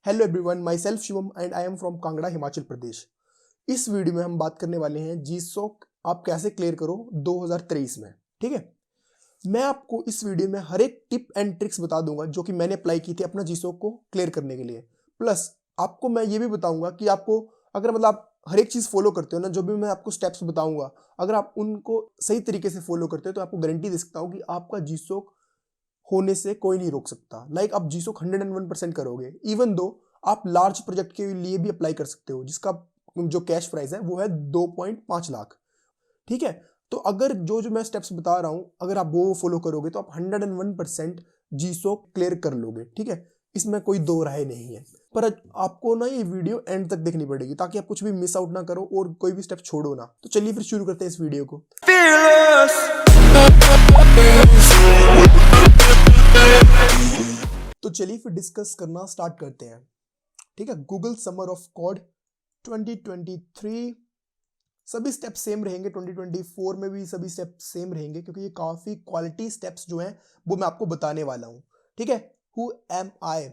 Hello everyone, myself Shivam and I am from Kangra, Himachal Pradesh. इस video में हम बात करने वाले हैं जीसॉक आप कैसे क्लियर करो 2023 में। ठीक है, मैं आपको इस वीडियो में हर एक टिप एंड ट्रिक्स बता दूंगा जो कि मैंने अप्लाई की थी अपना जीसॉक को क्लियर करने के लिए। प्लस आपको मैं ये भी बताऊंगा कि आपको अगर मतलब आप हर एक चीज़ फॉलो करते हो ना, जो भी मैं आपको स्टेप्स बताऊंगा, अगर आप उनको सही तरीके से फॉलो करते हो तो आपको गारंटी दे सकता हूँ कि आपका जीसॉक होने से कोई नहीं रोक सकता। लाइक आप जीसॉक 101% करोगे। इवन दो आप लार्ज प्रोजेक्ट के लिए भी अप्लाई कर सकते हो जिसका जो कैश प्राइस है वो है 2.5 लाख। ठीक है, तो अगर जो जो मैं स्टेप्स बता रहा हूं अगर आप वो फॉलो करोगे तो आप 101% जीसॉक क्लियर कर लोगे। ठीक है, इसमें कोई दो राय नहीं है। पर आपको ना ये वीडियो एंड तक देखनी पड़ेगी ताकि आप कुछ भी मिस आउट ना करो और कोई भी स्टेप छोड़ो ना। तो चलिए फिर शुरू करते हैं इस वीडियो को। तो चलिए फिर डिस्कस करना स्टार्ट करते हैं। ठीक है, गूगल समर ऑफ कोड 2023 सभी स्टेप सेम रहेंगे, 2024 में भी सभी स्टेप सेम रहेंगे क्योंकि ये काफी क्वालिटी स्टेप्स जो हैं वो मैं आपको बताने वाला हूं। ठीक है, who am I?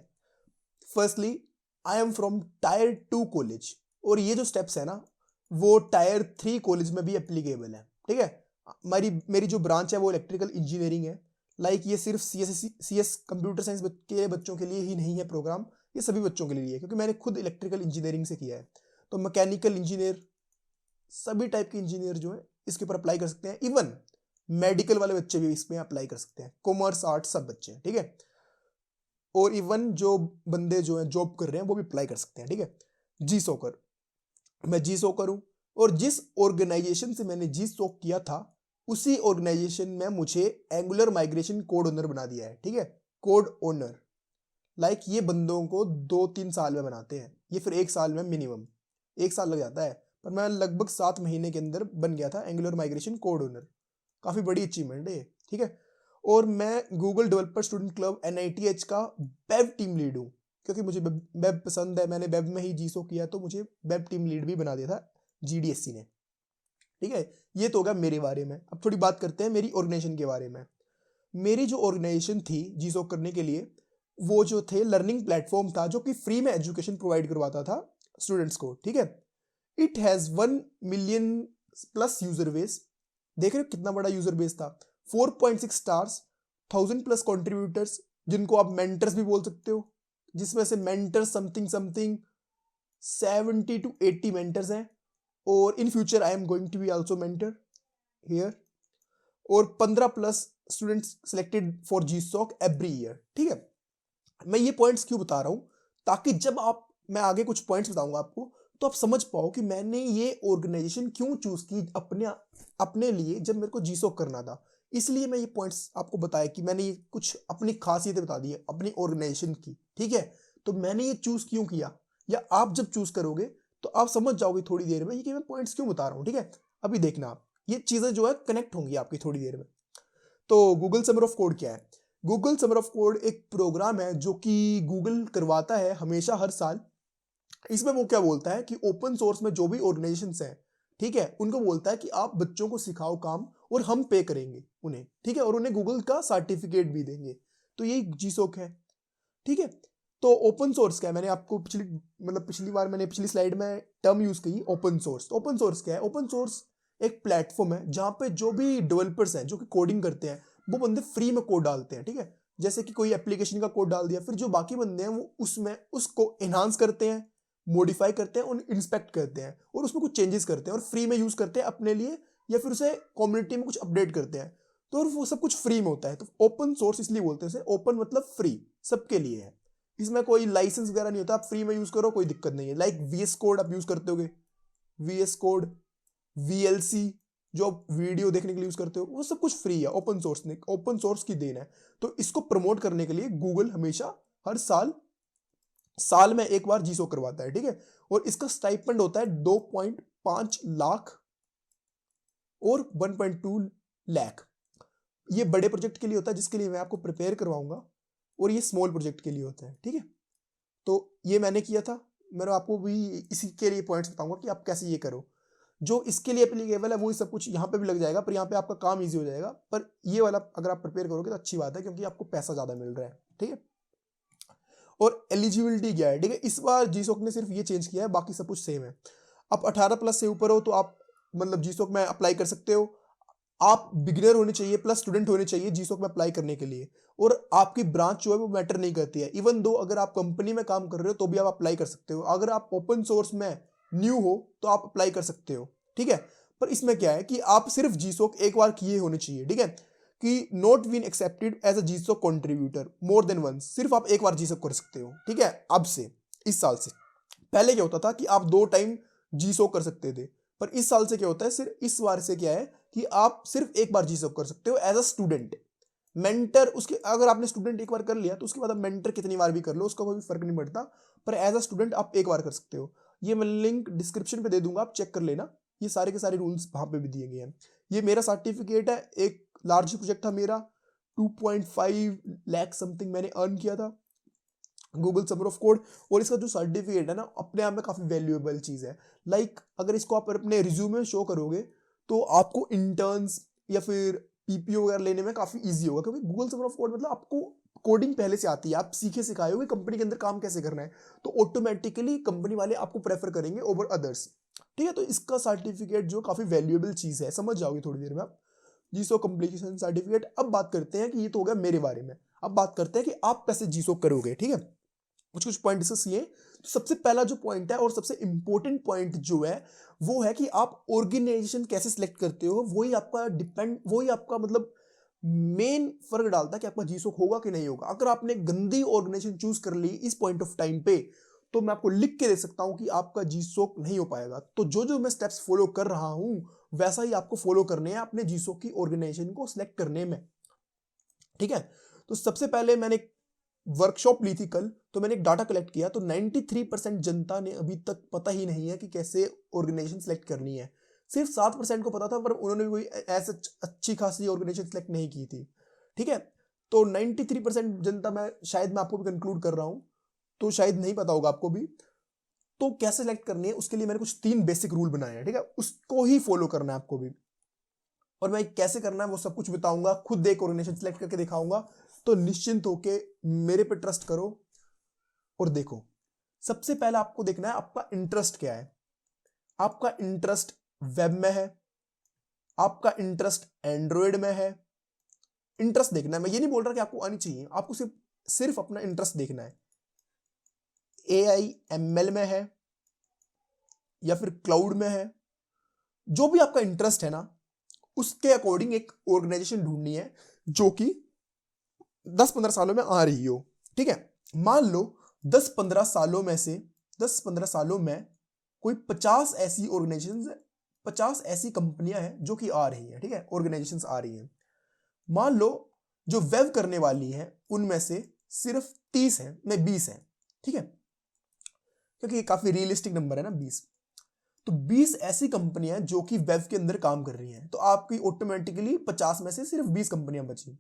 Firstly I am from tyre 2 college और ये जो स्टेप्स है ना वो टायर 3 कॉलेज में भी एप्लीकेबल है। ठीक है, मेरी जो ब्रांच है वो इलेक्ट्रिकल इंजीनियरिंग है। लाइक ये सिर्फ सी एस कंप्यूटर साइंस के बच्चों के लिए ही नहीं है प्रोग्राम, ये सभी बच्चों के लिए है क्योंकि मैंने खुद इलेक्ट्रिकल इंजीनियरिंग से किया है। तो मैकेनिकल इंजीनियर, सभी टाइप के इंजीनियर जो है इसके ऊपर अप्लाई कर सकते हैं। इवन मेडिकल वाले बच्चे भी इसमें अप्लाई कर सकते हैं, कॉमर्स आर्ट्स सब बच्चे हैं। ठीक है, और इवन जो बंदे जो हैं जॉब कर रहे हैं वो भी अप्लाई कर सकते हैं। ठीक है, जी सोकर, मैं जी सोकर हूँ और जिस ऑर्गेनाइजेशन से मैंने जी सोक किया था उसी ऑर्गेनाइजेशन में मुझे एंगुलर माइग्रेशन कोड ओनर बना दिया है। ठीक है, कोड ओनर। लाइक ये बंदों को 2-3 साल में बनाते हैं, ये फिर 1 साल में, मिनिमम 1 साल लग जाता है, पर मैं लगभग 7 महीने के अंदर बन गया था एंगुलर माइग्रेशन कोड ओनर। काफी बड़ी अचीवमेंट है। ठीक है, और मैं Google developer student club NITH का वेब टीम लीड हूँ क्योंकि मुझे वेब पसंद है, मैंने वेब में ही जीसो किया तो मुझे वेब टीम लीड भी बना दिया था GDSC ने। ठीक है, ये तो होगा मेरे बारे में। अब थोड़ी बात करते हैं मेरी ऑर्गेनाइजेशन के बारे में। मेरी जो ऑर्गेनाइजेशन थी जीसो करने के लिए, वो जो थे लर्निंग प्लेटफॉर्म था जो कि फ्री में एजुकेशन प्रोवाइड करवाता था स्टूडेंट्स को। ठीक है, it has 1 million plus user base. देख रहे हो कितना बड़ा यूजर बेस था। 4.6 स्टार्स, 1000 प्लस कॉन्ट्रीब्यूटर्स जिनको आप मेंटर्स भी बोल सकते हो, जिसमें से mentor something something 70 to 80 mentors हैं और in future I am going to be also mentor here. और 15 plus students selected for GSoC every year. ठीक है, मैं ये पॉइंट्स क्यों बता रहा हूं ताकि जब आप, मैं आगे कुछ पॉइंट्स बताऊंगा आपको तो आप समझ पाओ कि मैंने ये ऑर्गेनाइजेशन क्यों चूज की अपने लिए जब मेरे को जीसॉक करना था। इसलिए मैं ये पॉइंट्स आपको बताया कि मैंने ये कुछ अपनी खासियतें बता दी है अपनी ऑर्गेनाइजेशन की। ठीक है, तो मैंने ये चूज क्यों किया या आप जब चूज करोगे तो आप समझ जाओगे थोड़ी देर में कि मैं पॉइंट्स क्यों बता रहा हूँ। ठीक है, अभी देखना आप, ये चीजें जो है कनेक्ट होंगी आपकी थोड़ी देर में। तो गूगल समर ऑफ कोड क्या है? गूगल समर ऑफ कोड एक प्रोग्राम है जो कि गूगल करवाता है हमेशा हर साल। इसमें वो क्या बोलता है कि ओपन सोर्स में जो भी ऑर्गेनाइजेशंस हैं, ठीक है, उनको बोलता है कि आप बच्चों को सिखाओ काम और हम पे करेंगे उन्हें। ठीक है, और उन्हें गूगल का सर्टिफिकेट भी देंगे। तो यही जीसोक है। ठीक है, तो ओपन सोर्स क्या है? मैंने आपको पिछली बार मैंने पिछली स्लाइड में टर्म यूज की ओपन सोर्स। ओपन सोर्स क्या है? ओपन सोर्स एक प्लेटफॉर्म है जहां पे जो भी डेवलपर्स हैं जो कि कोडिंग करते हैं वो बंदे फ्री में कोड डालते हैं। ठीक है, जैसे कि कोई एप्लीकेशन का कोड डाल दिया, फिर जो बाकी बंदे हैं वो उसमें उसको एनहांस करते हैं, मॉडिफाई करते हैं और इंस्पेक्ट करते हैं और उसमें कुछ चेंजेस करते हैं और फ्री में यूज करते हैं अपने लिए या फिर उसे कम्युनिटी में कुछ अपडेट करते हैं। तो वो सब कुछ फ्री में होता है। तो ओपन सोर्स इसलिए बोलते हैं, ओपन मतलब फ्री, सबके लिए है। इसमें कोई लाइसेंस वगैरह नहीं होता, आप फ्री में यूज करो, कोई दिक्कत नहीं है। लाइक VS कोड आप यूज करते होगे, VS कोड, VLC जो आप वीडियो देखने के लिए यूज करते हो, वो सब कुछ फ्री है। ओपन सोर्स ने, ओपन सोर्स की देन है। तो इसको प्रमोट करने के लिए गूगल हमेशा हर साल में एक बार जीसो करवाता है। ठीक है, और इसका स्टाइपेंड होता है 2.5 लाख और 1.2 लाख। ये बड़े प्रोजेक्ट के लिए होता है जिसके लिए मैं आपको प्रिपेयर करवाऊंगा, और ये स्मॉल प्रोजेक्ट के लिए होता है। ठीक है, तो ये मैंने किया था। मैं आपको भी इसी के लिए पॉइंट्स बताऊंगा कि आप कैसे ये करो। जो इसके लिए एप्लीकेबल है वो सब कुछ यहाँ पे भी लग जाएगा, पर यहाँ पे आपका काम इजी हो जाएगा। पर ये वाला अगर आप प्रिपेयर करोगे तो अच्छी बात है क्योंकि आपको पैसा ज़्यादा मिल रहा है। ठीक है, और एलिजिबिलिटी क्या है, ठीक है। इस बार जीसॉक ने सिर्फ ये चेंज किया है, बाकी सब कुछ सेम है। आप 18+ से ऊपर हो तो आप मतलब जीसॉक में अप्लाई कर सकते हो। आप बिगिनर होने चाहिए प्लस स्टूडेंट होने चाहिए जीसॉक में अप्लाई करने के लिए, और आपकी ब्रांच जो है वो मैटर नहीं करती है। इवन दो अगर आप कंपनी में काम कर रहे हो तो भी आप अप्लाई कर सकते हो। अगर आप ओपन सोर्स में न्यू हो तो आप अप्लाई कर सकते हो, ठीक है। पर इसमें क्या है कि आप सिर्फ जीसॉक एक बार किए होने चाहिए, ठीक है, कि not been accepted as a GSoC contributor more than once, सिर्फ आप एक बार जीसॉक कर सकते हो, ठीक है। अब से इस साल से, पहले क्या होता था कि आप 2 टाइम जीसॉक कर सकते थे, पर इस साल से क्या होता है, सिर्फ इस बार से क्या है कि आप सिर्फ एक बार जीसॉक कर सकते हो एज अ स्टूडेंट। मेंटर उसके अगर आपने स्टूडेंट एक बार कर लिया तो उसके बाद आप मेंटर कितनी बार भी कर लो, उसका कोई फर्क नहीं पड़ता, पर एज अ स्टूडेंट आप एक बार कर सकते हो। ये मैं लिंक डिस्क्रिप्शन पे दे दूंगा, आप चेक कर लेना, ये सारे के सारे रूल्स वहां पे भी दिए गए हैं। ये मेरा सर्टिफिकेट है, एक लार्ज प्रोजेक्ट था मेरा, 2.5 लाख समथिंग मैंने अर्न किया था गूगल समर ऑफ कोड। और इसका जो सर्टिफिकेट है ना, अपने आप में काफी वैल्यूएबल चीज है। लाइक अगर इसको आप अपने रिज्यूमे में शो करोगे तो आपको इंटर्न्स या फिर पीपीओ वगैरह लेने में काफी इजी होगा, क्योंकि गूगल समर ऑफ कोड मतलब आपको कोडिंग पहले से आती है, आप सीखे सिखाए हो कंपनी के अंदर काम कैसे करना है, तो ऑटोमेटिकली कंपनी वाले आपको प्रेफर करेंगे ओवर अदर्स, ठीक है। तो इसका सर्टिफिकेट जो काफी वैल्यूएबल चीज है, समझ जाओगे थोड़ी देर में आप, जीसो कंप्लीशन सर्टिफिकेट। अब बात करते हैं कि ये तो हो गया मेरे बारे में, अब बात करते हैं कि आप कैसे जीसो करोगे, ठीक है। कुछ पॉइंट डिस्कस किए। तो सबसे पहला जो पॉइंट है और सबसे इंपॉर्टेंट पॉइंट जो है वो है कि आप ऑर्गेनाइजेशन कैसे सिलेक्ट करते हो, वही आपका मतलब मेन फर्क डालता है कि आपका जीसोक होगा कि नहीं होगा। अगर आपने गंदी ऑर्गेनाइजेशन चूज कर ली इस पॉइंट ऑफ टाइम पे, तो मैं आपको लिख के दे सकता हूं कि आपका जीसोक नहीं हो पाएगा। तो जो जो मैं स्टेप्स फॉलो कर रहा हूं वैसा ही आपको फॉलो करने हैं अपने जीसोक की ऑर्गेनाइजेशन को सिलेक्ट करने में, ठीक है। तो सबसे पहले मैंने वर्कशॉप ली थी कल, तो मैंने एक डाटा कलेक्ट किया, तो 93% जनता ने अभी तक पता ही नहीं है कि कैसे ऑर्गेनाइजेशन सेलेक्ट करनी है। सिर्फ 7% को पता था, पर उन्होंने भी कोई ऐसे अच्छी खासी ऑर्गेनाइजेशन सेलेक्ट नहीं की थी, ठीक है। तो 93% जनता, मैं आपको भी कंक्लूड कर रहा हूं, तो शायद नहीं पता होगा आपको भी। तो कैसे सेलेक्ट करनी है उसके लिए मैंने कुछ 3 बेसिक रूल बनाए हैं, ठीक है, उसको ही फॉलो करना है आपको भी। और मैं कैसे करना है वो सब कुछ बताऊंगा, खुद एक ऑर्गेनाइजेशन सेलेक्ट करके दिखाऊंगा। तो निश्चिंत होके मेरे पे ट्रस्ट करो और देखो। सबसे पहला आपको देखना है आपका इंटरेस्ट क्या है। आपका इंटरेस्ट वेब में है, आपका इंटरेस्ट एंड्रॉयड में है, इंटरेस्ट देखना है। मैं ये नहीं बोल रहा कि आपको आनी चाहिए, आपको सिर्फ अपना इंटरेस्ट देखना है। AI/ML में है या फिर क्लाउड में है, जो भी आपका इंटरेस्ट है ना, उसके अकॉर्डिंग एक ऑर्गेनाइजेशन ढूंढनी है जो कि 10-15 सालों में आ रही हो, ठीक है। मान लो 10-15 सालों में से 10-15 सालों में कोई 50 ऐसी ऑर्गेनाइजेशन, 50 ऐसी कंपनियां हैं जो कि आ रही हैं, ठीक है, ऑर्गेनाइजेशंस आ रही हैं। मान लो जो वेब करने वाली हैं उनमें से सिर्फ 30 है, नहीं 20 है, ठीक है, क्योंकि ये काफी रियलिस्टिक नंबर है ना 20। तो 20 ऐसी कंपनियां जो कि वेब के अंदर काम कर रही हैं, तो आपकी ऑटोमेटिकली 50 में से सिर्फ 20 कंपनियां बची,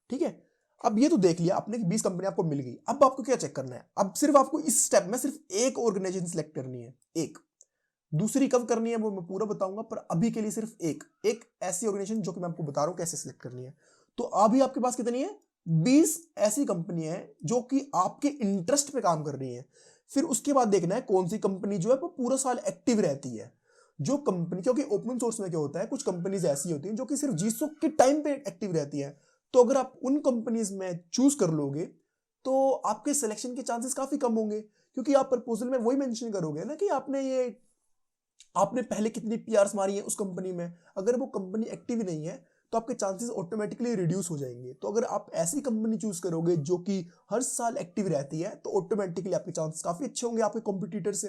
ठीक है। अब ये तो देख लिया आपने कि 20 कंपनी आपको मिल गई। अब आपको क्या चेक करना है, अब सिर्फ आपको इस स्टेप में सिर्फ एक ऑर्गेनाइजेशन सिलेक्ट करनी है, एक। दूसरी कब करनी है वो मैं पूरा बताऊंगा, पर अभी के लिए सिर्फ एक ऐसी ऑर्गेनाइजेशन जो कि मैं आपको बता रहा हूं कैसे सिलेक्ट करनी है। तो अभी आपके पास कितनी है, 20 ऐसी कंपनियां हैं जो कि आपके इंटरेस्ट पे काम कर रही है। फिर उसके बाद देखना है कौन सी कंपनी जो है वो पूरा साल एक्टिव रहती है। जो कंपनी, क्योंकि ओपन सोर्स में क्या होता है, कुछ कंपनीज ऐसी होती हैं जो कि सिर्फ जीसो के टाइम पे एक्टिव रहती है। तो अगर आप उन कंपनीज में चूज कर लोगे तो आपके सिलेक्शन के चांसेस काफी कम होंगे, क्योंकि आप प्रपोजल में वही मेंशन करोगे ना कि आपने पहले कितनी पीआरस मारी है उस कंपनी में। अगर वो कंपनी एक्टिव नहीं है तो आपके चांसेस ऑटोमेटिकली रिड्यूस हो जाएंगे। तो अगर आप ऐसी कंपनी चूज करोगे जो कि हर साल एक्टिव रहती है तो ऑटोमेटिकली आपके चांसेस काफी अच्छे होंगे आपके कॉम्पिटिटर से।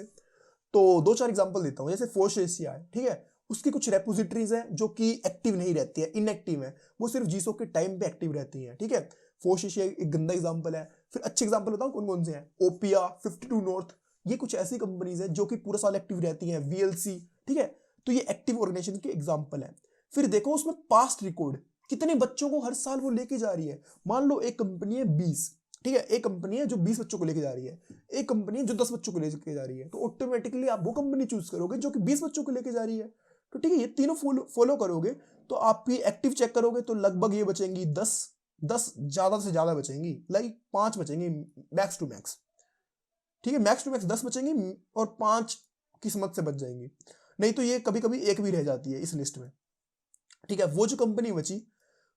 तो 2-4 एग्जांपल देता हूं, जैसे फोर्स एशिया है, ठीक है, उसकी कुछ रेपोजिटरीज है जो कि एक्टिव नहीं रहती है, इनएक्टिव है, वो सिर्फ जीसो के टाइम पे एक्टिव रहती है, ठीक है। फोर्स एशिया एक गंदा एग्जांपल है। फिर अच्छे एग्जांपल बताऊं कौन कौन से हैं, ओपिया, 52 नॉर्थ, ये कुछ ऐसी कंपनीज है जो कि पूरा साल एक्टिव रहती हैं, VLC, ठीक है। तो ये एक्टिव ऑर्गेनाइजेशन के एग्जांपल है। फिर देखो उसमें पास्ट रिकॉर्ड, कितने बच्चों को हर साल वो लेके जा रही है। मान लो एक कंपनी है 20, ठीक है, एक कंपनी है जो 20 बच्चों को लेके जा रही है, एक कंपनी है जो 10 बच्चों को लेके जा रही है, तो ऑटोमेटिकली आप वो कंपनी चूज करोगे जो कि 20 बच्चों को लेके जा रही है। तो ठीक है, ये तीनों फॉलो करोगे तो आप भी एक्टिव चेक करोगे तो लगभग ये बचेंगी 10, 10 ज्यादा से ज्यादा बचेंगी, लाइक 5 बचेंगी मैक्स टू मैक्स, ठीक है, मैक्स टू मैक्स 10 बचेंगी और 5 किस्मत से बच जाएंगी, नहीं तो ये कभी कभी एक भी रह जाती है इस लिस्ट में, ठीक है। वो जो कंपनी बची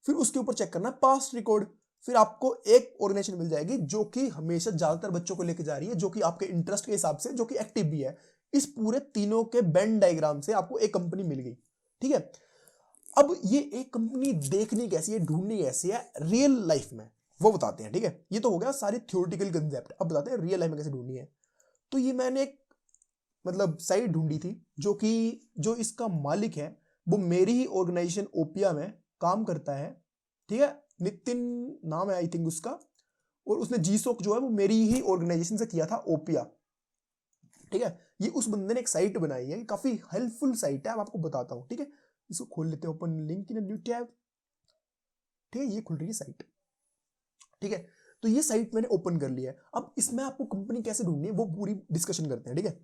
फिर उसके ऊपर चेक करना पास्ट रिकॉर्ड, फिर आपको एक ऑर्गेनाइजेशन मिल जाएगी जो कि हमेशा ज्यादातर बच्चों को लेके जा रही है, जो कि आपके इंटरेस्ट के हिसाब से, जो कि एक्टिव भी है। इस पूरे तीनों के वेन डायग्राम से आपको एक कंपनी मिल गई, ठीक है। अब ये एक कंपनी देखनी कैसी है, ढूंढनी कैसी है रियल लाइफ में, वो बताते हैं, ठीक है। ये तो हो गया सारी थ्योरेटिकल कंसेप्ट, अब बताते हैं रियल लाइफ में कैसे ढूंढनी है। तो ये मैंने एक मतलब साइट ढूंढी थी जो इसका मालिक है वो मेरी ही ऑर्गेनाइजेशन ओपिया में काम करता है, ठीक है, नितिन नाम है आई थिंक उसका, और उसने जीसोक जो है वो मेरी ही ऑर्गेनाइजेशन से किया था ओपिया, ठीक है। ये उस बंदे ने एक साइट बनाई है, काफी हेल्पफुल साइट है, अब आपको बताता हूं, ठीक है। इसको खोल लेते हैं, open link in new tab, ठीक है, ये खुल रही है साइट, ठीक है। तो ये साइट मैंने ओपन कर लिया है। अब इसमें आपको कंपनी कैसे ढूंढनी है वो पूरी डिस्कशन करते हैं, ठीक है।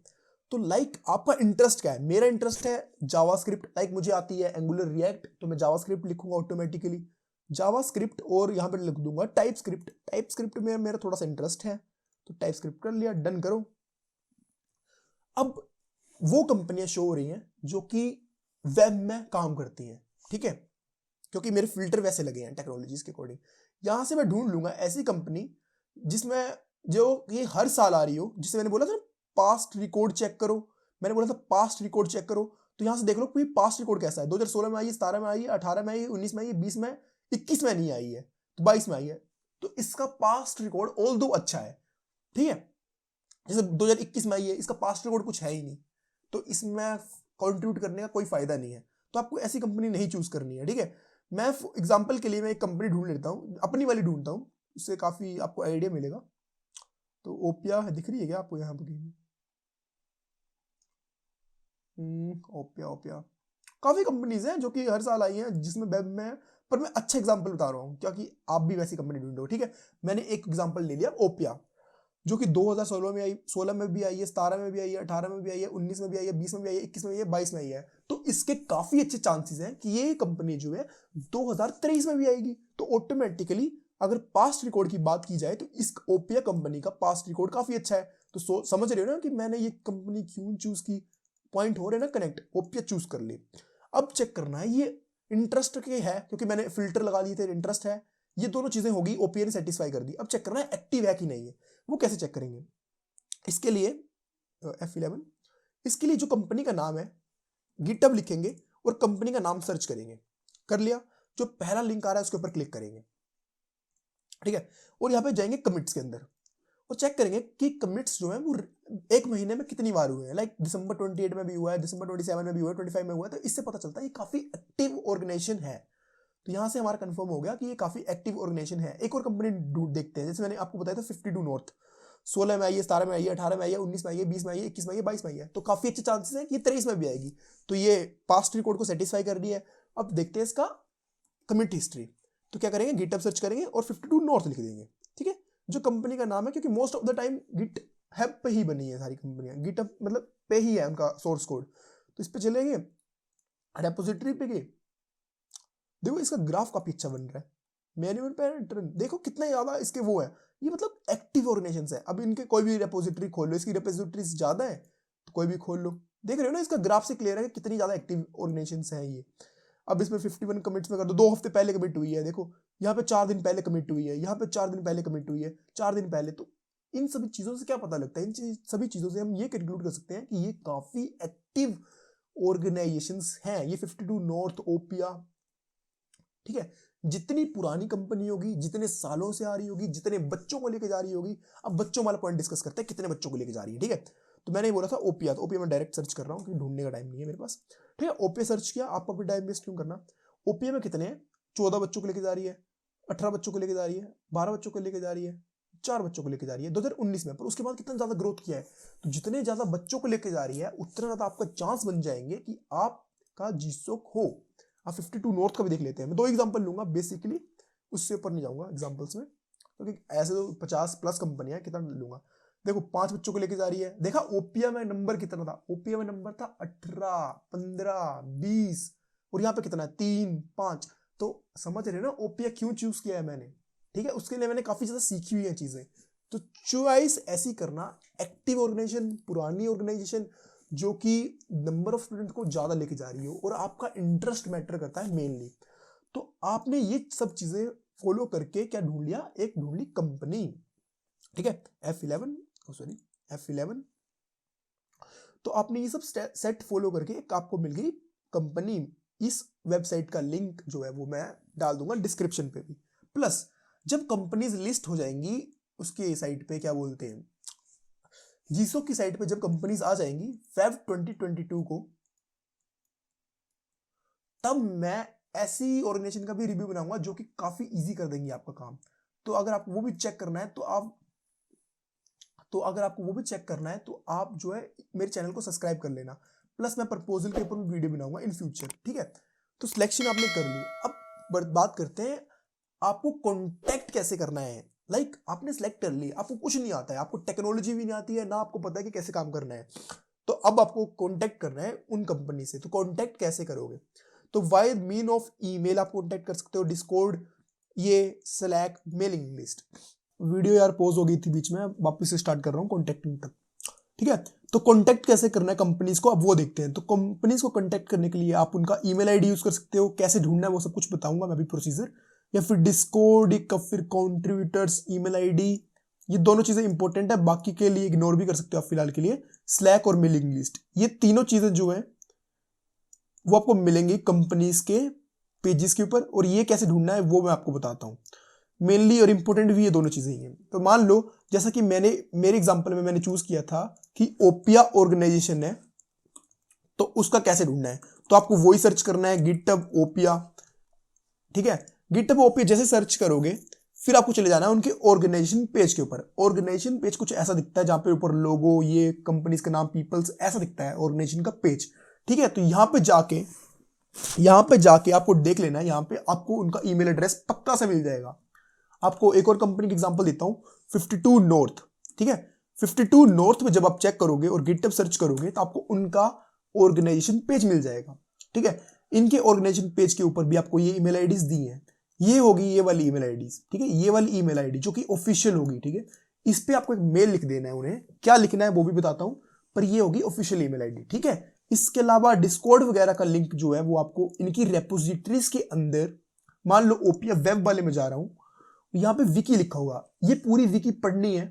तो लाइक आपका इंटरेस्ट क्या है, मेरा इंटरेस्ट है जावास्क्रिप्ट, लाइक मुझे आती है एंगुलर रिएक्ट, तो मैं जावास्क्रिप्ट लिखूंगा ऑटोमेटिकली जावास्क्रिप्ट, और यहां पर लिख दूंगा टाइपस्क्रिप्ट में मेरा थोड़ा सा इंटरेस्ट है, तो टाइपस्क्रिप्ट कर लिया, डन करो। अब वो कंपनियां शो हो रही हैं जो कि वेब में काम करती हैं, ठीक है, क्योंकि मेरे फिल्टर वैसे लगे हैं टेक्नोलॉजीज के अकॉर्डिंग। यहां से मैं ढूंढ लूंगा ऐसी कंपनी जिसमें जो ये हर साल आ रही हो, जिसे मैंने बोला था पास्ट रिकॉर्ड चेक करो, मैंने बोला था पास्ट रिकॉर्ड चेक करो, तो यहां से देख लो कोई पास्ट रिकॉर्ड कैसा है, 2016 में आई है, 17 में आई है, 18 में आई है, 19 में आई है, 20 में, 21 में नहीं आई है, तो 22 में आई है, तो इसका पास्ट रिकॉर्ड ऑल दो अच्छा है, ठीक है। जैसे 2021 में आई है, इसका पास्ट रिकॉर्ड कुछ है ही नहीं, तो इसमें कंट्रीब्यूट करने का कोई फायदा नहीं है, तो आपको ऐसी कंपनी नहीं चूज करनी है, ठीक है। मैं एग्जांपल के लिए मैं एक कंपनी ढूंढ लेता हूँ, अपनी वाली ढूंढता हूँ, उससे काफी आपको आइडिया मिलेगा। तो ओपिया दिख रही है क्या आपको यहाँ पर? ओपिया काफी कंपनीज हैं जो कि हर साल आई हैं जिसमें वेब में, पर मैं अच्छा एग्जांपल बता रहा हूँ क्योंकि आप भी वैसी कंपनी ढूंढो, ठीक है। मैंने एक एग्जांपल ले लिया ओपिया, जो कि 2016 में आई, 16 में भी आई है, 17 में भी आई है, 18 में भी आई है, 19 में भी आई है, 20 में भी आई है, 21 में भी आई है, 22 में आई है, तो इसके काफी अच्छे चांसेस हैं कि ये कंपनी जो है 2023 में भी आएगी। तो ऑटोमेटिकली अगर पास्ट रिकॉर्ड की बात की जाए तो इस ओपिया कंपनी का पास्ट रिकॉर्ड काफी अच्छा है, तो समझ रहे हो ना कि मैंने ये कंपनी क्यों चूज की, पॉइंट हो रहे ना कनेक्ट, ओपिया चूज कर ली। अब चेक करना है ये इंटरेस्ट के है, क्योंकि मैंने फिल्टर लगा दिए थे, इंटरेस्ट है, ये दोनों चीजें होगी, ओपिया ने सेटिस्फाई कर दी। अब चेक करना है एक्टिव है कि नहीं है, वो कैसे चेक करेंगे, इसके लिए F11, इसके लिए जो कंपनी का नाम है गिटहब लिखेंगे और कंपनी का नाम सर्च करेंगे, कर लिया, जो पहला लिंक आ रहा है उसके ऊपर क्लिक करेंगे, ठीक है, और यहाँ पे जाएंगे कमिट्स के अंदर और चेक करेंगे कि कमिट्स जो है वो एक महीने में कितनी बार हुए हैं, लाइक दिसंबर 28 में भी हुआ है, दिसंबर 27 में भी हुआ है, 25 में हुआ है, तो इससे पता चलता है ये काफी एक्टिव ऑर्गेनाइजेशन है। तो यहां से हमारा कंफर्म हो गया कि ये काफी एक्टिव ऑर्गेनाइजेशन है। एक और कंपनी देखते हैं, जैसे मैंने आपको बताया था 52 नॉर्थ, 16 में आई है, 17 में आई है, 18 में आई है, 19 में आई है, 20 में आई है, 21 में आई है, 22 में आई है, तो काफी अच्छे चांसेस है कि 23 में भी आएगी। तो ये पास्ट रिकॉर्ड को सेटिस्फाई कर रही है। अब देखते हैं इसका कमिट हिस्ट्री, तो क्या करेंगे, गिटहब सर्च करेंगे और 52 नॉर्थ लिख देंगे, ठीक है, जो कंपनी का नाम है, क्योंकि most of the time GitHub पे ही बनी है सारी कंपनियां, गिटहब मतलब पे ही है उनका सोर्स कोड। तो इस पे चलेंगे, रेपोजिटरी पे गए, देखो इसका ग्राफ काफी अच्छा बन रहा है, मैन्युअल पैटर्न देखो कितना ज्यादा इसके वो है, ये मतलब एक्टिव ऑर्गेनाइजेशन है। अब इनके कोई भी रेपोजिटरी खोल लो, इसकी रेपोजिटरी ज्यादा है तो कोई भी खोल लो, देख रहे हो ना इसका ग्राफ से क्लियर है कि कितनी ज्यादा एक्टिव ऑर्गेनाइजेशन है ये। अब इसमें 51 कमिट्स में कर दो, 2 हफ्ते पहले कमिट हुई है, देखो यहाँ पे 4 दिन पहले कमिट हुई है, यहाँ पे 4 दिन पहले कमिट हुई है, 4 दिन पहले। तो इन सभी चीजों से क्या पता लगता है, इन सभी चीजों से हम ये कंक्लूड कर सकते हैं कि ये काफी एक्टिव ऑर्गेनाइजेशंस हैं, ये 52 नॉर्थ ओपिया, ठीक है। जितनी पुरानी कंपनी होगी, जितने सालों से आ रही होगी, जितने बच्चों को लेके जा रही होगी, अब बच्चों वाला पॉइंट डिस्कस करते हैं, कितने बच्चों को लेके जा रही है, ठीक है। तो मैंने बोला था ओपिया, तो ओपिया में डायरेक्ट सर्च कर रहा हूँ कि ढूंढने का टाइम नहीं है मेरे पास, ठीक है। ओपिया सर्च किया, आपको भी टाइम वेस्ट क्यों करना। ओपिया में कितने हैं, 14 बच्चों को लेके जा रही है, 18 बच्चों को लेके जा रही है, 12 बच्चों को लेके जा रही है, 4 बच्चों को लेके जा रही है 2019 में। पर उसके बाद कितना ज्यादा ग्रोथ किया है, तो जितने ज्यादा बच्चों को लेके जा रही है उतना ज्यादा आपका चांस बन जाएंगे कि आपका जीसोक हो। आप 52 नॉर्थ का भी देख लेते हैं, मैं 2 एग्जांपल लूंगा बेसिकली, उससे ऊपर नहीं जाऊंगा एग्जांपल्स में, क्योंकि ऐसे तो 50 प्लस कंपनियां, कितना लूंगा। देखो 5 बच्चों को लेके जा रही है, देखा ओपिया में नंबर कितना था, ओपिया में नंबर था 18, 15, 20, और यहाँ पे कितना है 3, 5, तो समझ रहे हो ना ओपिया क्यों चूज किया है मैंने, ठीक है, उसके लिए मैंने काफी ज्यादा सीखी हुई है चीजें। तो चॉइस ऐसी करना, एक्टिव ऑर्गेनाइजेशन, पुरानी ऑर्गेनाइजेशन जो कि नंबर ऑफ स्टूडेंट को ज्यादा लेके जा रही हो और आपका इंटरेस्ट मैटर करता है मेनली। तो आपने ये सब चीजें फॉलो करके क्या ढूंढ लिया, एक ढूंढ ली कंपनी, ठीक है, F11। तो आपने ये सब सेट फॉलो करके एक आपको मिल गई कंपनी। इस वेबसाइट का लिंक जो है वो मैं डाल दूंगा डिस्क्रिप्शन पे भी। प्लस जब कंपनीज लिस्ट हो जाएंगी उसके साइट पे, क्या बोलते हैं, जीसो की साइट पे, जब कंपनीज आ जाएंगी फेब 2022 को, तब मैं ऐसी ऑर्गेनाइजेशन का भी रिव्यू बनाऊंगा जो कि काफी इजी कर देंगी आपका काम। तो अगर आपको वो भी चेक करना है तो आप जो है मेरे चैनल को सब्सक्राइब कर लेना। प्लस मैं प्रपोजल के ऊपर भी वीडियो बनाऊंगा इन फ्यूचर, ठीक है। तो सिलेक्शन आपने कर ली, अब बात करते हैं आपको कॉन्टेक्ट कैसे करना है। लाइक आपने सिलेक्ट कर ली, आपको कुछ नहीं आता है, आपको टेक्नोलॉजी भी नहीं आती है, ना आपको पता है कि कैसे काम करना है। तो अब आपको कॉन्टेक्ट करना है उन कंपनी से। तो कॉन्टेक्ट कैसे करोगे, तो वाई मीन ऑफ ईमेल आप कॉन्टेक्ट कर सकते हो, डिस्कॉर्ड, ये स्लैक, मेलिंग लिस्ट। वीडियो यार पॉज हो गई थी बीच में, वापस से स्टार्ट कर रहा हूँ कॉन्टेक्टिंग तक, ठीक है। तो कॉन्टेक्ट कैसे करना है कंपनीज को, अब वो देखते हैं। तो कंपनीज को कॉन्टेक्ट करने के लिए आप उनका ईमेल आईडी यूज कर सकते हो, कैसे ढूंढना है वो सब कुछ बताऊंगा मैं भी प्रोसीजर, या फिर डिस्कॉर्ड, या फिर कॉन्ट्रीब्यूटर्स ईमेल आईडी, ये दोनों चीजें इंपॉर्टेंट है, बाकी के लिए इग्नोर भी कर सकते हो आप फिलहाल के लिए। स्लैक और मेलिंग लिस्ट, ये तीनों चीजें जो है वो आपको मिलेंगी कंपनीज के पेजेस के ऊपर, और ये कैसे ढूंढना है वो मैं आपको बताता हूँ। मेनली और इंपॉर्टेंट भी ये दोनों चीजें ही हैं। तो मान लो जैसा कि मेरे एग्जांपल में मैंने चूज किया था कि ओपिया ऑर्गेनाइजेशन है, तो उसका कैसे ढूंढना है, तो आपको वही सर्च करना है, गिटहब ओपिया, ठीक है। गिटहब ओपिया जैसे सर्च करोगे, फिर आपको चले जाना है उनके ऑर्गेनाइजेशन पेज के ऊपर। ऑर्गेनाइजेशन पेज कुछ ऐसा दिखता है, जहां पे ऊपर लोगो, ये कंपनीज का नाम, पीपल्स, ऐसा दिखता है ऑर्गेनाइजेशन का पेज, ठीक है। तो यहां पे जाके आपको देख लेना है, यहां पे आपको उनका ईमेल एड्रेस पक्का से मिल जाएगा। आपको एक और कंपनी की एग्जांपल देता हूं, 52 नॉर्थ, ठीक है। 52 नॉर्थ में जब आप चेक करोगे और गिटहब सर्च करोगे तो आपको उनका ऑर्गेनाइजेशन पेज मिल जाएगा, ठीक है। इनके ऑर्गेनाइजेशन पेज के ऊपर भी आपको ये ईमेल आईडीज दी हैं, ये होगी ये वाली ईमेल आईडीज, ठीक है, ये वाली ईमेल आईडी जो कि ऑफिशियल होगी, ठीक है। इस पे आपको एक मेल लिख देना है, उन्हें क्या लिखना है वो भी बताता हूं, पर ये होगी ऑफिशियल ईमेल आईडी, ठीक है। इसके अलावा डिस्कॉर्ड वगैरह का लिंक जो है वो आपको इनकी रेपोजिटरीज के अंदर, मान लो ओपिया वेब वाले में जा रहा हूं, यहाँ पे विकी लिखा होगा, ये पूरी विकी पढ़नी है,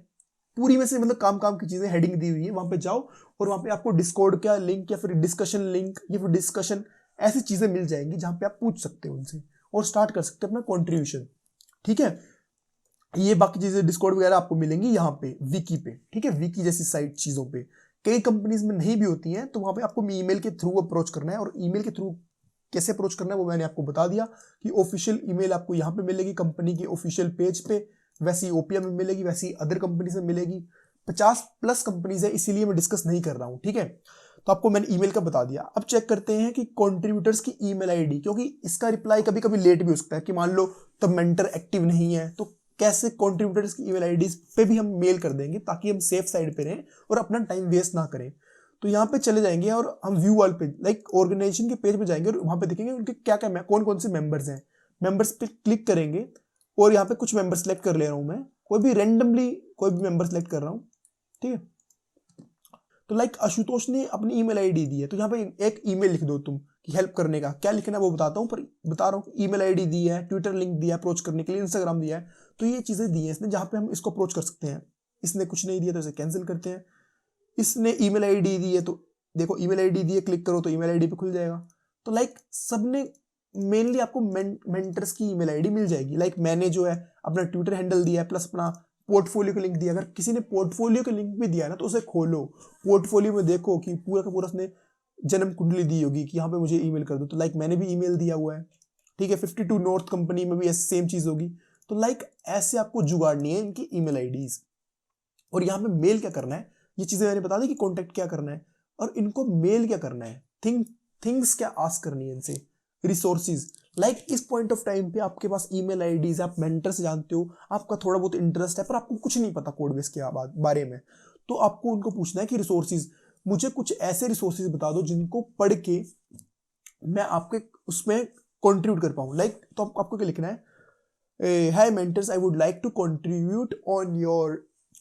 पूरी में से मतलब काम की चीजें हेडिंग दी हुई है, वहां पे जाओ और वहां पे आपको डिस्कॉर्ड का लिंक या फिर डिस्कशन लिंक या फिर डिस्कशन, ऐसी चीजें मिल जाएंगी जहां पे आप पूछ सकते हो उनसे और स्टार्ट कर सकते हो अपना कॉन्ट्रीब्यूशन, ठीक है। ये बाकी चीजें डिस्कॉर्ड वगैरह आपको मिलेंगी यहाँ पे विकी पे, ठीक है, विकी जैसी साइट चीजों पे। कई कंपनीज में नहीं भी होती हैं, तो वहां पे आपको ईमेल के थ्रू अप्रोच करना है, और ईमेल के थ्रू कैसे अप्रोच करना है वो मैंने आपको बता दिया कि ऑफिशियल ईमेल आपको यहाँ पे मिलेगी कंपनी के ऑफिशियल पेज पे, वैसी ओपिया में मिलेगी, वैसी अदर कंपनी से मिलेगी। 50+ कंपनीज है, इसीलिए मैं डिस्कस नहीं कर रहा हूँ, ठीक है। तो आपको मैंने ईमेल का बता दिया। अब चेक करते हैं कि कॉन्ट्रीब्यूटर्स की ईमेल आईडी, क्योंकि इसका रिप्लाई कभी कभी लेट भी हो सकता है कि मान लो तब मेंटर एक्टिव नहीं है, तो कैसे कॉन्ट्रीब्यूटर्स की ईमेल आईडी पे भी हम मेल कर देंगे ताकि हम सेफ साइड पे रहें और अपना टाइम वेस्ट ना करें। तो यहाँ पे चले जाएंगे और हम व्यू वाल पे, लाइक ऑर्गेनाइजेशन के पेज पे जाएंगे और वहां पे देखेंगे उनके क्या क्या कौन कौन से मेंबर्स हैं। मेंबर्स पे क्लिक करेंगे और यहाँ पे कुछ मेंबर सेलेक्ट कर ले रहा हूँ मैं, कोई भी रेंडमली कोई भी मेंबर सेलेक्ट कर रहा हूँ, ठीक है। तो लाइक आशुतोष ने अपनी ईमेल आईडी दी है, तो यहाँ पे एक ईमेल लिख दो तुम कि हेल्प करने का क्या लिखना है वो बताता हूँ, पर बता रहा हूँ ईमेल आईडी दी है, ट्विटर लिंक दिया है अप्रोच करने के लिए, इंस्टाग्राम दिया है, तो ये चीजें दी है इसने जहाँ पे हम इसको अप्रोच कर सकते हैं। इसने कुछ नहीं दिया तो इसे कैंसिल करते हैं। इसने ईमेल आईडी दी है, तो देखो ईमेल आईडी दी है, क्लिक करो तो ईमेल आईडी पे खुल जाएगा। तो लाइक सबने मेनली आपको मेंटर्स की ईमेल आईडी मिल जाएगी। लाइक मैंने जो है अपना ट्विटर हैंडल दिया है, प्लस अपना पोर्टफोलियो का लिंक दिया। अगर किसी ने पोर्टफोलियो का लिंक भी दिया है ना, तो उसे खोलो, पोर्टफोलियो में देखो कि पूरा का पूरा उसने जन्म कुंडली दी होगी कि यहाँ पे मुझे ईमेल कर दो। तो लाइक मैंने भी ईमेल दिया हुआ है, ठीक है। 52 नॉर्थ कंपनी में भी ऐसे सेम चीज होगी। तो लाइक ऐसे आपको जुगाड़नी है इनकी ईमेल आईडीज। और यहाँ पे मेल क्या करना है, ये चीजें मैंने बता दी कि कॉन्टेक्ट क्या करना है, और इनको मेल क्या करना है, थिंग्स क्या आस्क करनी है इनसे, रिसोर्सेज। लाइक इस पॉइंट ऑफ टाइम पे आपके पास ईमेल आईडीज, आप मेंटर से जानते हो, आपका थोड़ा बहुत इंटरेस्ट है, पर आपको कुछ नहीं पता कोड बेस के बारे में, तो आपको उनको पूछना है कि रिसोर्सेज, मुझे कुछ ऐसे रिसोर्सेज बता दो जिनको पढ़ के मैं आपके उसमें कंट्रीब्यूट कर पाऊँ। लाइक तो आपको क्या लिखना है, hi mentors, I would like to contribute on your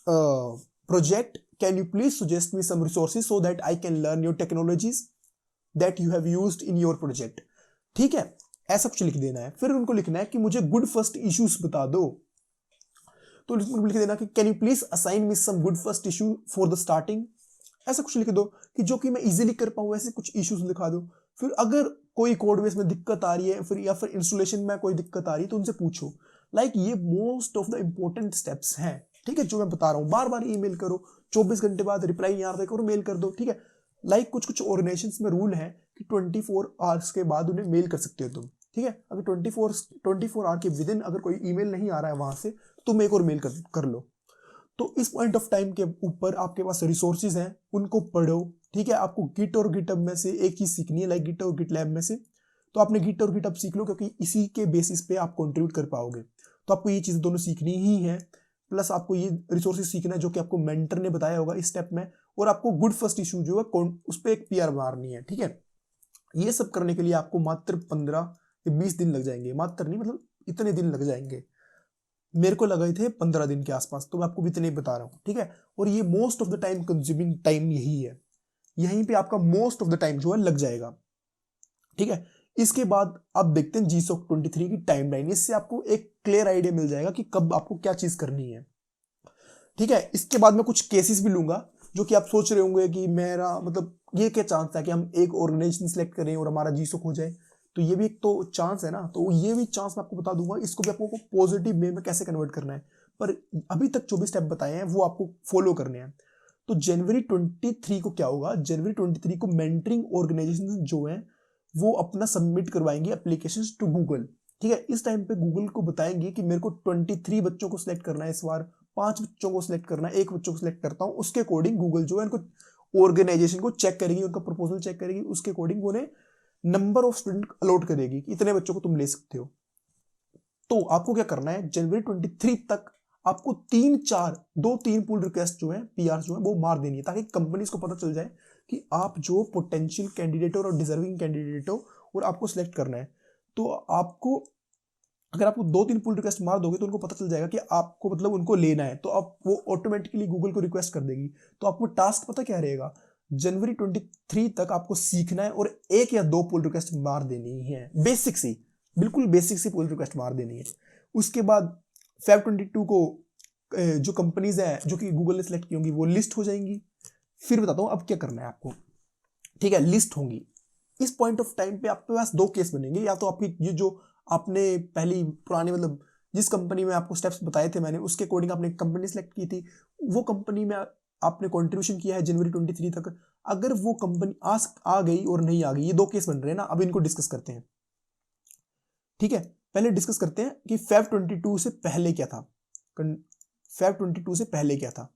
project, can you please suggest me some resources so that I can learn your technologies that you have used in your project. ठीक है, ऐसा कुछ लिख देना है। फिर उनको लिखना है कि मुझे गुड फर्स्ट इश्यूज बता दो, तो लिख देना कि can you please assign me some good first issue for the starting. ऐसा कुछ लिख दो कि जो कि मैं इजीली कर पाऊँ, ऐसे कुछ इश्यूज लिखा दो। फिर अगर कोई कोड बेस में दिक्कत आ रही है फिर या फिर इंस्टॉलेशन में कोई दिक्कत आ रही है तो उनसे पूछो। लाइक ये most of the important steps हैं, ठीक है, जो मैं बता रहा हूँ। बार बार ईमेल करो, 24 घंटे बाद रिप्लाई नहीं आ रहा करो, मेल कर दो, ठीक है। लाइक कुछ ऑर्गेनाइजेशंस में रूल है कि 24 आवर्स के बाद उन्हें मेल कर सकते हो तुम, ठीक है। अगर 24 आवर के विद इन अगर कोई ईमेल नहीं आ रहा है वहां से, तुम एक और मेल कर लो। तो इस पॉइंट ऑफ टाइम के ऊपर आपके पास रिसोर्सेज हैं, उनको पढ़ो, ठीक है। आपको गिट और गिटहब में से एक चीज सीखनी है, लाइक गिट और गिटलैब में से। तो आपने गिट और गिटहब सीख लो, क्योंकि इसी के बेसिस पे आप कंट्रीब्यूट कर पाओगे। तो आपको ये चीज दोनों सीखनी ही है, प्लस आपको ये रिसोर्सेज सीखना है जो कि आपको मेंटर ने बताया होगा इस स्टेप में, और आपको गुड फर्स्ट इशू जो है उस पर एक PR मारनी है, ठीक है। ये सब करने के लिए आपको मात्र 15 या 20 दिन लग जाएंगे, मात्र नहीं मतलब इतने दिन लग जाएंगे। मेरे को लगे थे 15 दिन के आसपास, तो मैं आपको भी इतने बता रहा हूँ, ठीक है। और ये most of the time consuming time यही है, यहीं पे आपका मोस्ट ऑफ द टाइम जो है लग जाएगा, ठीक है। इसके बाद अब देखते हैं GSOC 23 की टाइमलाइन। इससे आपको एक क्लियर आइडिया मिल जाएगा कि कब आपको क्या चीज करनी है, ठीक है। इसके बाद मैं कुछ केसेस भी लूंगा, जो कि आप सोच रहे होंगे कि मेरा मतलब ये क्या चांस है कि हम एक ऑर्गेनाइजेशन सेलेक्ट करें और हमारा GSOC हो जाए। तो ये भी एक तो चांस है ना, तो ये भी चांस मैं आपको बता दूंगा। इसको भी आपको पॉजिटिव वे में कैसे कन्वर्ट करना है, पर अभी तक जो भी स्टेप बताए हैं वो आपको फॉलो करने हैं। तो जनवरी 23 को क्या होगा, जनवरी 23 को मेंटरिंग ऑर्गेनाइजेशन जो है वो अपना सबमिट करवाएंगे एप्लीकेशन टू गूगल, ठीक है। इस टाइम पे गूगल को बताएंगे कि मेरे को 23 बच्चों को सिलेक्ट करना है इस बार, 5 बच्चों को सिलेक्ट करना है, 1 बच्चों को सिलेक्ट करता हूं। उसके अकॉर्डिंग गूगल जो है इनको ऑर्गेनाइजेशन को चेक करेगी, उनका प्रपोजल चेक करेगी, उसके अकॉर्डिंग उन्हें नंबर ऑफ स्टूडेंट अलॉट करेगी कि इतने बच्चों को तुम ले सकते हो। तो आपको क्या करना है, जनवरी 23 तक आपको 2-3 पुल रिक्वेस्ट जो है PR जो है वो मार देनी है, ताकि कंपनीज को पता चल जाए कि आप जो पोटेंशियल कैंडिडेट हो और डिजर्विंग कैंडिडेट हो और आपको सिलेक्ट करना है। तो आपको अगर आपको 2-3 पुल रिक्वेस्ट मार दोगे तो उनको पता चल जाएगा कि आपको मतलब उनको लेना है, तो आप वो ऑटोमेटिकली गूगल को रिक्वेस्ट कर देगी। तो आपको टास्क पता क्या रहेगा, जनवरी 23 तक आपको सीखना है और 1 या 2 पुल रिक्वेस्ट मार देनी है, बेसिक सी, बिल्कुल बेसिक सी पुल रिक्वेस्ट मार देनी है। उसके बाद Feb 22 को जो कंपनीज है जो कि गूगल ने सिलेक्ट की होंगी वो लिस्ट हो जाएंगी। फिर बताता हूँ अब क्या करना है आपको, ठीक है। लिस्ट होंगी, इस पॉइंट ऑफ टाइम पे आपके पास 2 केस बनेंगे। या तो आपकी ये जो आपने पहली पुरानी मतलब जिस कंपनी में आपको स्टेप्स बताए थे मैंने, उसके अकॉर्डिंग आपने कंपनी सेलेक्ट की थी, वो कंपनी में आपने कंट्रीब्यूशन किया है जनवरी 23 तक। अगर वो कंपनी आ गई और नहीं आ गई, ये 2 केस बन रहे हैं ना, अब इनको डिस्कस करते हैं, ठीक है। पहले डिस्कस करते हैं कि Feb 22 से पहले क्या था, Feb 22 से पहले क्या था,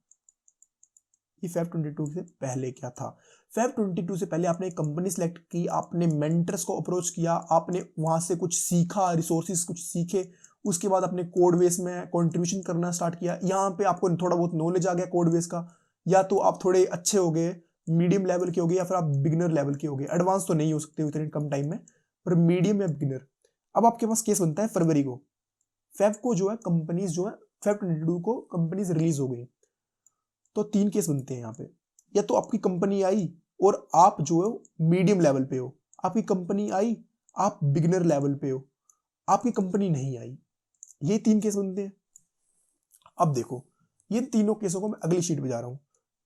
ये Feb 22 से पहले क्या था। Feb 22 से पहले आपने एक कंपनी सेलेक्ट की, आपने मेंटर्स को अप्रोच किया, आपने वहां से कुछ सीखा, रिसोर्सेज कुछ सीखे, उसके बाद आपने कोड बेस में कंट्रीब्यूशन करना स्टार्ट किया। यहाँ पे आपको थोड़ा बहुत नॉलेज आ गया कोड बेस का, या तो आप थोड़े अच्छे हो गए, मीडियम लेवल के हो गए, या फिर आप बिगिनर लेवल के हो गए। एडवांस तो नहीं हो सकते इतने कम टाइम में, पर मीडियम या बिगिनर। अब आपके पास केस बनता है फरवरी को, फेब को जो है कंपनीज जो है Feb 22 को कंपनीज रिलीज हो गई। तो 3 केस बनते हैं यहाँ पे, या तो आपकी कंपनी आई और आप जो है मीडियम लेवल पे हो, आपकी कंपनी आई आप बिगिनर लेवल पे हो, आपकी कंपनी नहीं आई, ये 3 केस बनते हैं। अब देखो ये तीनों केसों को मैं अगली शीट पे जा रहा हूं।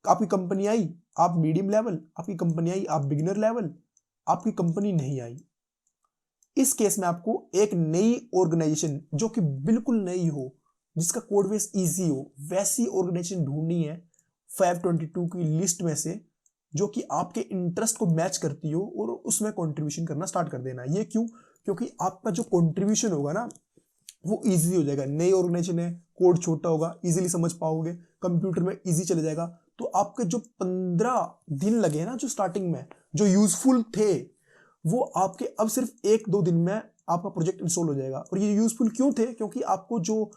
आपकी कंपनी आई आप मीडियम लेवल, आपकी कंपनी आई आप बिगिनर लेवल, आपकी कंपनी नहीं आई। इस केस में आपको एक नई ऑर्गेनाइजेशन जो कि बिल्कुल नई हो, जिसका कोड बेस इजी हो, वैसी ऑर्गेनाइजेशन ढूंढनी है Feb 22 की लिस्ट में से, जो कि आपके इंटरेस्ट को मैच करती हो, और उसमें कंट्रीब्यूशन करना स्टार्ट कर देना। ये क्यों, क्योंकि आपका जो कंट्रीब्यूशन होगा ना वो इजी हो जाएगा। नई ऑर्गेनाइजेशन है, कोड छोटा होगा, इजीली समझ पाओगे, कंप्यूटर में इजी चले जाएगा। तो आपके जो 15 दिन लगे ना जो स्टार्टिंग में जो यूजफुल थे, वो आपके अब सिर्फ 1-2 दिन में आपका प्रोजेक्ट इंस्टॉल हो जाएगा। और ये यूजफुल क्यों थे, क्योंकि आपको जो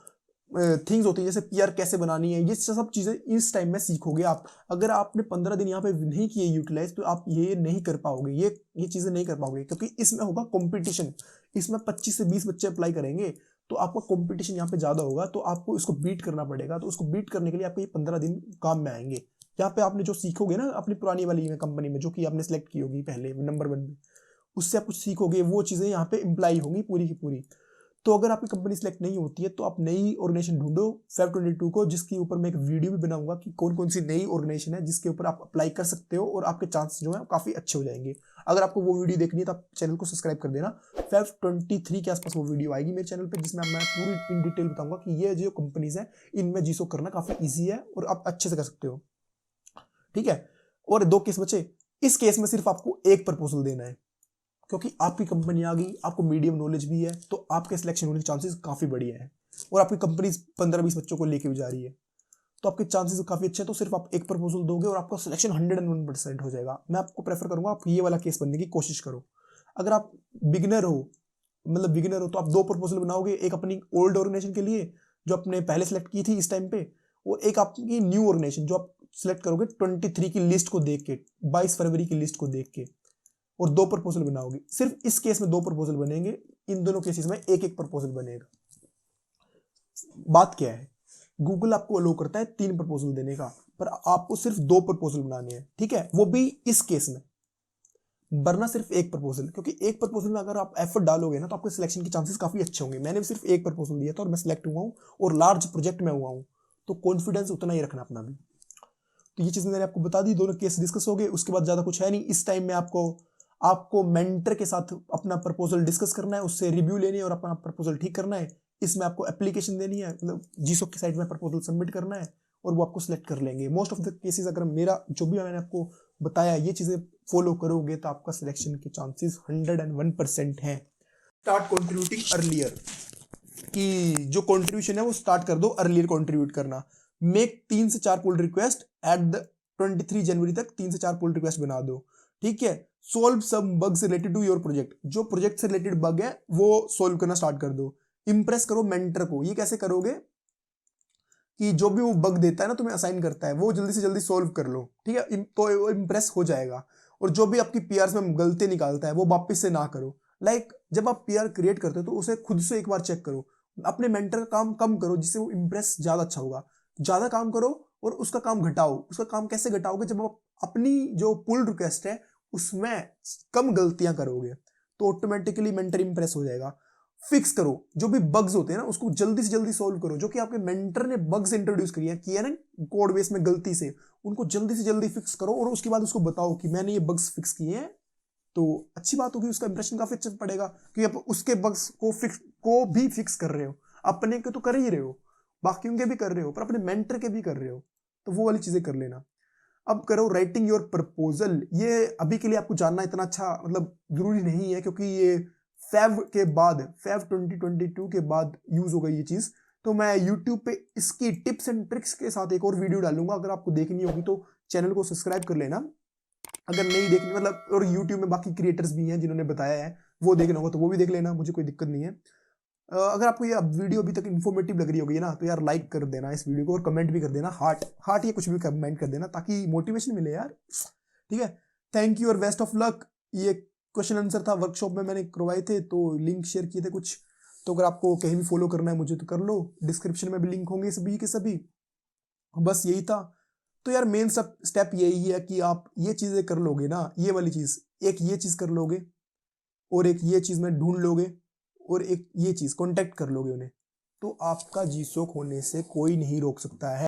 थिंग्स होती है, जैसे पीआर कैसे बनानी है, ये सब चीज़ें इस टाइम में सीखोगे आप। अगर आपने 15 दिन यहाँ पे नहीं किए यूटिलाइज, तो आप ये नहीं कर पाओगे, ये चीज़ें नहीं कर पाओगे, क्योंकि इसमें होगा कंपटीशन। इसमें 25 से 20 बच्चे अप्लाई करेंगे, तो आपका कंपटीशन यहाँ पे ज़्यादा होगा, तो आपको इसको बीट करना पड़ेगा। तो उसको बीट करने के लिए आपको ये 15 दिन काम में आएंगे। यहाँ पे आपने जो सीखोगे ना अपनी पुरानी वाली कंपनी में, जो कि आपने सेलेक्ट की होगी पहले नंबर 1 में, उससे आप कुछ सीखोगे, वो चीज़ें यहाँ पे इम्प्लाई होंगी पूरी की पूरी। तो अगर आपकी कंपनी सेलेक्ट नहीं होती है, तो आप नई ऑर्गेनाइजेशन ढूंढो फेब 22 को, जिसके ऊपर मैं एक वीडियो भी बनाऊंगा कि कौन कौन सी नई ऑर्गेनाइजेशन है जिसके ऊपर आप अप्लाई कर सकते हो, और आपके चांस जो है काफ़ी अच्छे हो जाएंगे। अगर आपको वो वीडियो देखनी है तो आप चैनल को सब्सक्राइब कर देना। फेब 23 के आसपास वो वीडियो आएगी मेरे चैनल पर, जिसमें मैं पूरी इन डिटेल बताऊंगा कि ये जो कंपनीज है इनमें जीसो करना काफ़ी ईजी है और आप अच्छे से कर सकते हो। ठीक है, और 2 केस बचे। इस केस में सिर्फ आपको एक प्रपोजल देना है, क्योंकि आपकी कंपनी आ गई, आपको मीडियम नॉलेज भी है, तो आपके सिलेक्शन होने के चांसेस काफ़ी बढ़िया है। और आपकी कंपनी 15-20 बच्चों को लेके भी जा रही है, तो आपके चांसेस काफ़ी अच्छे हैं। तो सिर्फ आप एक प्रपोजल दोगे और आपका सिलेक्शन 101% हो जाएगा। मैं आपको प्रेफर करूंगा आप ये वाला केस बनने की कोशिश करो। अगर आप बिगिनर हो, तो आप 2 प्रपोजल बनाओगे, एक अपनी ओल्ड ऑर्गेनाइजेशन के लिए जो आपने पहले सेलेक्ट की थी इस टाइम पे, और एक आपकी न्यू ऑर्गेनाइजेशन जो आप सिलेक्ट करोगे 23 की लिस्ट को देख के, 22 फरवरी की लिस्ट को देख के, और 2 प्रपोजल बनाओगे। सिर्फ इस केस में 2 प्रपोजल बनेंगे, इन दोनों केसेस में एक प्रपोजल बनेगा। बात क्या है, गूगल आपको अलो करता है 3 प्रपोजल देने का, पर आपको सिर्फ 2 प्रपोजल बनाने हैं। ठीक है, वो भी इस केस में, वरना सिर्फ एक प्रपोजल, क्योंकि एक प्रपोजल में अगर आप एफर्ट डालोगे ना, तो आपके सिलेक्शन के चांसेस काफी अच्छे होंगे। मैंने भी सिर्फ एक प्रपोजल दिया था और मैं सिलेक्ट हुआ हूँ, और लार्ज प्रोजेक्ट में हुआ हूँ, तो कॉन्फिडेंस उतना ही रखना अपना भी। तो ये चीज मैंने आपको बता दी, दोनों केस डिस्कस हो गए, उसके बाद ज्यादा कुछ है नहीं। इस टाइम में आपको मेंटर के साथ अपना प्रपोजल डिस्कस करना है, उससे रिव्यू लेनी है और अपना प्रपोजल ठीक करना है। इसमें आपको एप्लीकेशन देनी है, मतलब जीसो की साइट में प्रपोजल सबमिट करना है, और वो आपको सिलेक्ट कर लेंगे। मोस्ट ऑफ द केसेस अगर मेरा जो भी मैंने आपको बताया ये चीजें फॉलो करोगे, तो आपका सिलेक्शन के चांसेस 101% हैं। स्टार्ट कॉन्ट्रीब्यूटिंग अर्लियर, कि जो कॉन्ट्रीब्यूशन है वो स्टार्ट कर दो, अर्लियर कॉन्ट्रीब्यूट करना। मेक 3 से 4 पुल रिक्वेस्ट एट द 23 जनवरी तक, 3 से 4 पुल रिक्वेस्ट बना दो। ठीक है, solve some bugs related to your project, जो प्रोजेक्ट से रिलेटेड बग है वो सोल्व करना स्टार्ट कर दो। इंप्रेस करो मेंटर को। ये कैसे करोगे कि जो भी वो बग देता है ना, तुम्हें असाइन करता है, वो जल्दी से जल्दी सोल्व कर लो। ठीक है, तो इंप्रेस हो जाएगा। और जो भी आपकी पीआर में गलती निकालता है वो वापस से ना करो। जब आप पीआर क्रिएट करते हो तो उसे खुद से एक बार चेक करो, अपने मेंटर का काम कम करो, जिससे वो इंप्रेस ज्यादा अच्छा होगा। ज्यादा काम करो और उसका काम घटाओ। उसका काम कैसे घटाओगे, जब आप अपनी जो पुल रिक्वेस्ट है उसमें कम गलतियां करोगे, तो ऑटोमेटिकली मेंटर इंप्रेस हो जाएगा। फिक्स करो, जो भी बग्स होते हैं ना उसको जल्दी से जल्दी सॉल्व करो। जो कि आपके मेंटर ने बग्स इंट्रोड्यूस किया ना कोड बेस में गलती से, उनको जल्दी से जल्दी फिक्स करो, और उसके बाद उसको बताओ कि मैंने ये बग्स फिक्स किए हैं। तो अच्छी बात होगी, उसका इंप्रेशन काफी अच्छा पड़ेगा कि आप उसके बग्स को भी फिक्स कर रहे हो। अपने के तो कर ही रहे हो, बाकियों के भी कर रहे हो, पर अपने मेंटर के भी कर रहे हो, तो वो वाली चीजें कर लेना। अब करो राइटिंग योर प्रपोजल। ये अभी के लिए आपको जानना इतना अच्छा मतलब जरूरी नहीं है, क्योंकि ये फेब 2022 के बाद यूज हो गई ये चीज। तो मैं यूट्यूब पे इसकी टिप्स एंड ट्रिक्स के साथ एक और वीडियो डालूंगा, अगर आपको देखनी होगी तो चैनल को सब्सक्राइब कर लेना। अगर नहीं देखनी मतलब, और यूट्यूब में बाकी क्रिएटर्स भी हैं जिन्होंने बताया है, वो देखना होगा तो वो भी देख लेना, मुझे कोई दिक्कत नहीं है। अगर आपको ये वीडियो अभी तक इन्फॉर्मेटिव लग रही होगी ना, तो यार लाइक कर देना इस वीडियो को, और कमेंट भी कर देना हार्ट या कुछ भी कमेंट कर देना, ताकि मोटिवेशन मिले यार। ठीक है, थैंक यू और बेस्ट ऑफ लक। ये क्वेश्चन आंसर था, वर्कशॉप में मैंने करवाए थे, तो लिंक शेयर किए थे कुछ। तो अगर आपको कहीं भी फॉलो करना है मुझे तो कर लो, डिस्क्रिप्शन में भी लिंक होंगे सभी के सभी। बस यही था। तो यार मेन स्टेप यही है कि आप ये चीजें कर लोगे ना, ये वाली चीज, एक ये चीज कर लोगे, और एक ये चीज में ढूंढ लोगे, और एक ये चीज कांटेक्ट कर लोगे उन्हें, तो आपका जीसोक होने से कोई नहीं रोक सकता है।